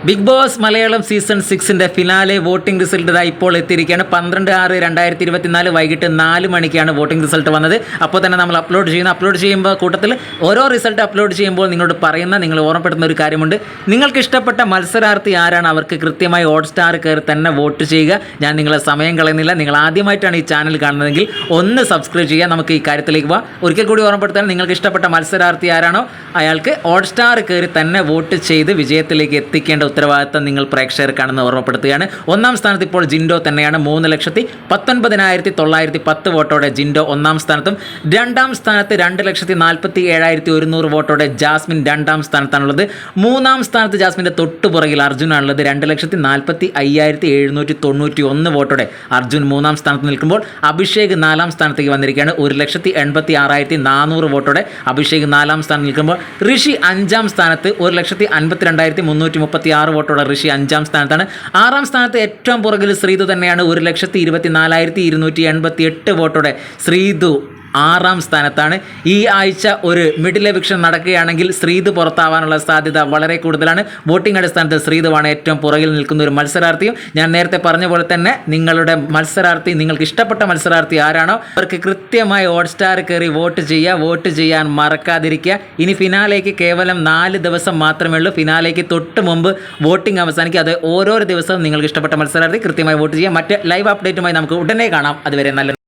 Big Boss Malayalam season 6 finale voting result ഇപ്പോൾ എത്തിയിരിക്കുകയാണ്. 12/6/2024 വൈകിട്ട് 4 മണിക്കാണ് വോട്ടിംഗ് റിസൾട്ട് വന്നത്. അപ്പോൾ തന്നെ നമ്മൾ അപ്ലോഡ് ചെയ്യുമ്പോൾ കൂട്ടത്തിൽ ഓരോ റിസൾട്ട് അപ്ലോഡ് ചെയ്യുമ്പോൾ നിങ്ങൾ ഓർമ്മപ്പെടുത്തുന്ന ഒരു കാര്യമുണ്ട്. നിങ്ങൾക്ക് ഇഷ്ടപ്പെട്ട മത്സരാർത്ഥി ആരാണ് അവർക്ക് കൃത്യമായി ഹോട്ട്സ്റ്റാർ കയറി തന്നെ വോട്ട് ചെയ്യുക. ഞാൻ നിങ്ങളെ സമയം കളയുന്നില്ല. നിങ്ങൾ ആദ്യമായിട്ടാണ് ഈ ചാനൽ കാണുന്നതെങ്കിൽ ഒന്ന് സബ്സ്ക്രൈബ് ചെയ്യുക. നമുക്ക് ഈ കാര്യത്തിലേക്ക് പോകാം. ഒരിക്കൽ കൂടി ഓർമ്മപ്പെടുത്താൻ, നിങ്ങൾക്ക് ഇഷ്ടപ്പെട്ട മത്സരാർത്ഥി ആരാണോ അയാൾക്ക് ഹോട്ട്സ്റ്റാർ കയറി തന്നെ വോട്ട് ചെയ്ത് വിജയത്തിലേക്ക് എത്തിക്കേണ്ട ഉത്തരവാദിത്തം നിങ്ങൾ പ്രേക്ഷകർക്കാണെന്ന് ഓർമ്മപ്പെടുത്തുകയാണ്. ഒന്നാം സ്ഥാനത്ത് ഇപ്പോൾ ജിൻഡോ തന്നെയാണ്. 3,19,910 വോട്ടോടെ ജിൻഡോ ഒന്നാം സ്ഥാനത്തും, രണ്ടാം സ്ഥാനത്ത് 2,47,100 വോട്ടോടെ ജാസ്മിൻ രണ്ടാം സ്ഥാനത്താണുള്ളത്. മൂന്നാം സ്ഥാനത്ത് ജാസ്മിൻ്റെ തൊട്ടുപുറകിൽ അർജുനാണുള്ളത്. 2,45,791 വോട്ടോടെ അർജുൻ മൂന്നാം സ്ഥാനത്ത് നിൽക്കുമ്പോൾ അഭിഷേക് നാലാം സ്ഥാനത്തേക്ക് വന്നിരിക്കുകയാണ്. 1,86,400 വോട്ടോടെ അഭിഷേക് നാലാം സ്ഥാനത്ത് നിൽക്കുമ്പോൾ ഋഷി അഞ്ചാം സ്ഥാനത്ത് 1,52,336 വോട്ടോടെ ഋഷി അഞ്ചാം സ്ഥാനത്താണ്. ആറാം സ്ഥാനത്ത് ഏറ്റവും പുറകിൽ ശ്രീതു തന്നെയാണ്. 1,24,288 വോട്ടോടെ ശ്രീതു ആറാം സ്ഥാനത്താണ്. ഈ ആഴ്ച ഒരു മിഡിൽ എവിക്ഷൻ നടക്കുകയാണെങ്കിൽ ശ്രീതു പുറത്താവാനുള്ള സാധ്യത വളരെ കൂടുതലാണ്. വോട്ടിംഗ് അടിസ്ഥാനത്തിൽ ശ്രീതുവാണ് ഏറ്റവും പുറകിൽ നിൽക്കുന്ന ഒരു മത്സരാർത്ഥിയും. ഞാൻ നേരത്തെ പറഞ്ഞ പോലെ തന്നെ നിങ്ങളുടെ മത്സരാർത്ഥി, നിങ്ങൾക്ക് ഇഷ്ടപ്പെട്ട മത്സരാർത്ഥി ആരാണോ അവർക്ക് കൃത്യമായി ഹോട്ട്സ്റ്റാർ കയറി വോട്ട് ചെയ്യാൻ മറക്കാതിരിക്കുക. ഇനി ഫിനാലേക്ക് കേവലം 4 ദിവസം മാത്രമേ ഉള്ളൂ. ഫിനാലേക്ക് തൊട്ട് മുമ്പ് വോട്ടിംഗ് അവസാനിക്കുക. അത് ഓരോ ദിവസവും നിങ്ങൾക്ക് ഇഷ്ടപ്പെട്ട മത്സരാർത്ഥി കൃത്യമായി വോട്ട് ചെയ്യുക. മറ്റ് ലൈവ് അപ്ഡേറ്റുമായി നമുക്ക് ഉടനെ കാണാം. അതുവരെ നല്ല